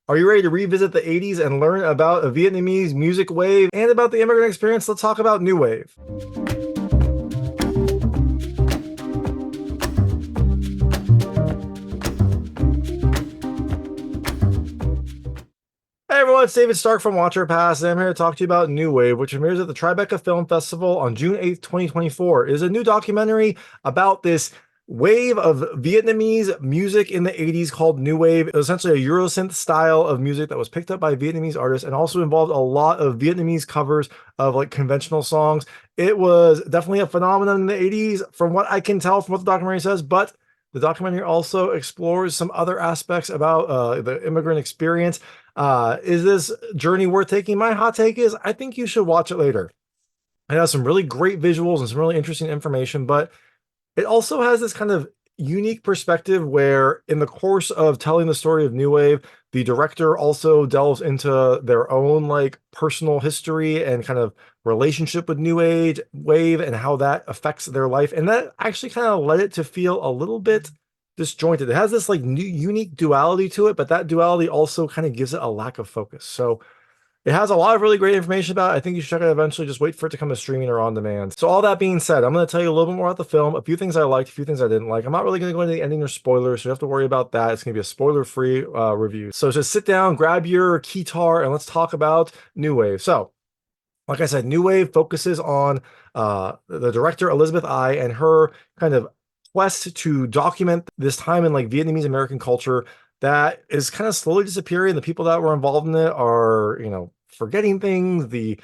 Are you ready to revisit the 80s and learn about a Vietnamese music wave and about the immigrant experience? Let's talk about New Wave. Hey everyone, it's David Stark from Watcher Pass, and I'm here to talk to you about New Wave, which premieres at the Tribeca Film Festival on June 8th, 2024. It is a new documentary about this wave of Vietnamese music in the 80s called New Wave. It was essentially a Euro-synth style of music that was picked up by Vietnamese artists and also involved a lot of Vietnamese covers of like conventional songs. It was definitely a phenomenon in the 80s from what I can tell from what the documentary says, but the documentary also explores some other aspects about the immigrant experience. Is this journey worth taking? My hot take is I think you should watch it later. It has some really great visuals and some really interesting information, but it also has this kind of unique perspective where in the course of telling the story of New Wave, the director also delves into their own like personal history and kind of relationship with New Age wave and how that affects their life. And that actually kind of led it to feel a little bit disjointed. It has this like new unique duality to it, but that duality also kind of gives it a lack of focus. So it has a lot of really great information about it. I think you should check it out eventually. Just wait for it to come to streaming or on demand. So all that being said, I'm going to tell you a little bit more about the film, a few things I liked, a few things I didn't like. I'm not really going to go into the ending or spoilers, so you don't have to worry about that. It's going to be a spoiler-free review. So just sit down, grab your guitar, and let's talk about New Wave. So, like I said, New Wave focuses on the director Elizabeth Ai and her kind of quest to document this time in like Vietnamese American culture that is kind of slowly disappearing. The people that were involved in it are, forgetting things. The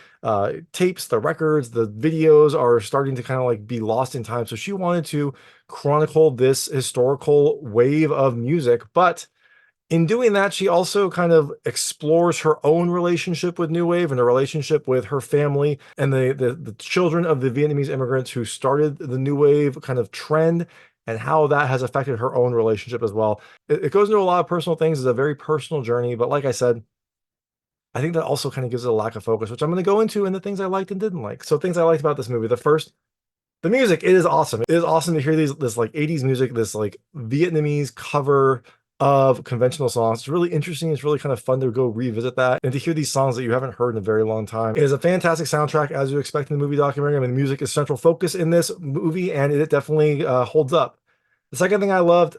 tapes, the records, the videos are starting to kind of like be lost in time. So she wanted to chronicle this historical wave of music, but in doing that, she also kind of explores her own relationship with New Wave and a relationship with her family and the children of the Vietnamese immigrants who started the New Wave kind of trend and how that has affected her own relationship as well. It goes into a lot of personal things. It's a very personal journey, but like I said, I think that also kind of gives it a lack of focus, which I'm going to go into in the things I liked and didn't like. So things I liked about this movie. The first, the music, it is awesome. It is awesome to hear this like 80s music, this like Vietnamese cover of conventional songs. It's really interesting. It's really kind of fun to go revisit that and to hear these songs that you haven't heard in a very long time. It is a fantastic soundtrack, as you expect in the movie documentary. I mean, the music is central focus in this movie, and it definitely holds up. The second thing I love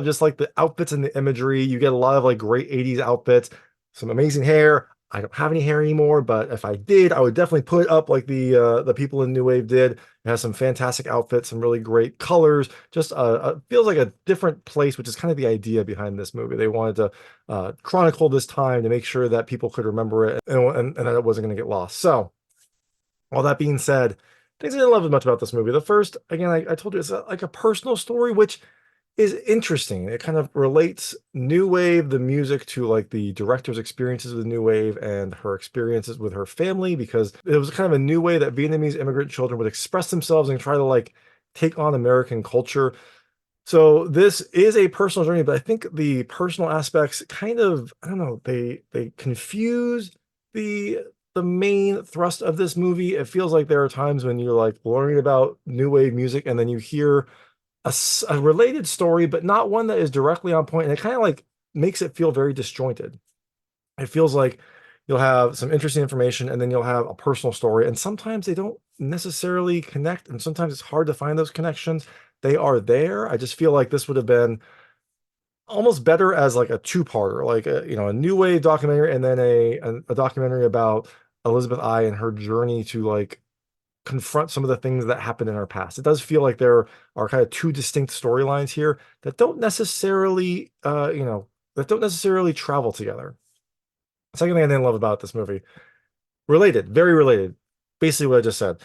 just like the outfits and the imagery. You get a lot of like great 80s outfits, some amazing hair. I don't have any hair anymore, but if I did, I would definitely put it up like the people in New Wave did. It has some fantastic outfits, some really great colors. Just feels like a different place, which is kind of the idea behind this movie. They wanted to chronicle this time to make sure that people could remember it and that it wasn't going to get lost. So, all that being said, things I didn't love as much about this movie. The first, again, I told you, it's like a personal story, which is interesting. It kind of relates New Wave, the music, to like the director's experiences with New Wave and her experiences with her family, because it was kind of a new way that Vietnamese immigrant children would express themselves and try to like take on American culture. So this is a personal journey, but I think the personal aspects kind of, I don't know, they confuse the the main thrust of this movie. It feels like there are times when you're like learning about new wave music and then you hear a related story, but not one that is directly on point, and it kind of like makes it feel very disjointed. It feels like you'll have some interesting information and then you'll have a personal story, and sometimes they don't necessarily connect, and sometimes it's hard to find those connections. They are there. I just feel like this would have been almost better as like a two-parter, like a new wave documentary and then a documentary about Elizabeth Ai and her journey to like confront some of the things that happened in our past. It does feel like there are kind of two distinct storylines here that don't necessarily, that don't necessarily travel together. Second thing I didn't love about this movie, related, very related, basically what I just said.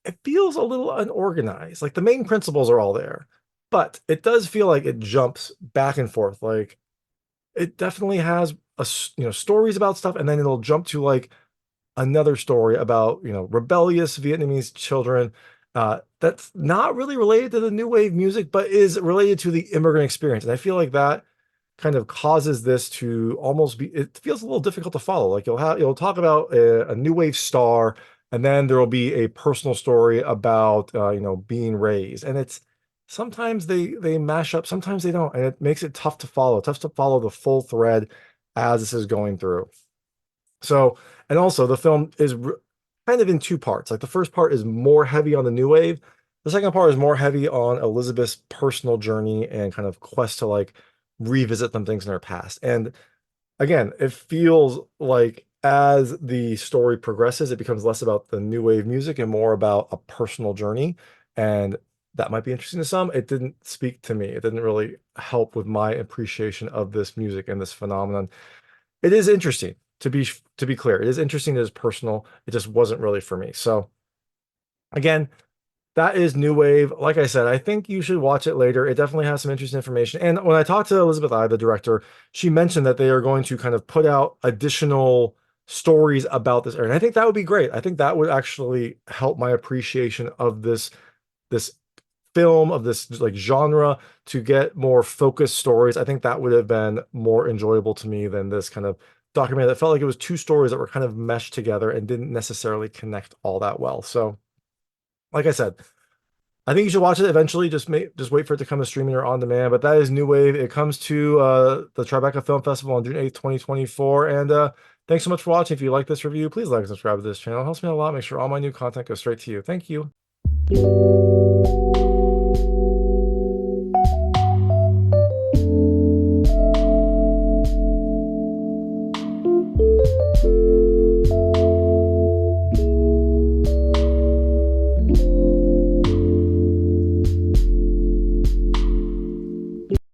It feels a little unorganized. Like the main principles are all there, but it does feel like it jumps back and forth. Like it definitely has stories about stuff, and then it'll jump to like another story about rebellious Vietnamese children that's not really related to the new wave music, but is related to the immigrant experience. And I feel like that kind of causes this to almost be, it feels a little difficult to follow. Like you'll talk about a new wave star, and then there will be a personal story about being raised, and it's sometimes they mash up, sometimes they don't, and it makes it tough to follow the full thread. as this is going through. So, and also the film is kind of in two parts. Like the first part is more heavy on the new wave. The second part is more heavy on Elizabeth's personal journey and kind of quest to like revisit some things in her past. And again, it feels like as the story progresses, it becomes less about the new wave music and more about a personal journey. And that might be interesting to some. It didn't speak to me. It didn't really help with my appreciation of this music and this phenomenon. It is interesting to be clear. It is interesting. It is personal. It just wasn't really for me. So again, that is New Wave. Like I said, I think you should watch it later. It definitely has some interesting information. And when I talked to Elizabeth Ai, the director, she mentioned that they are going to kind of put out additional stories about this area. And I think that would be great. I think that would actually help my appreciation of this film, of this like genre, to get more focused stories. I think that would have been more enjoyable to me than this kind of documentary that felt like it was two stories that were kind of meshed together and didn't necessarily connect all that well. So, like I said, I think you should watch it eventually. Just wait for it to come to streaming or on demand. But that is New Wave. It comes to the Tribeca Film Festival on June 8th, 2024. And thanks so much for watching. If you like this review, please like and subscribe to this channel. It helps me a lot. Make sure all my new content goes straight to you. Thank you.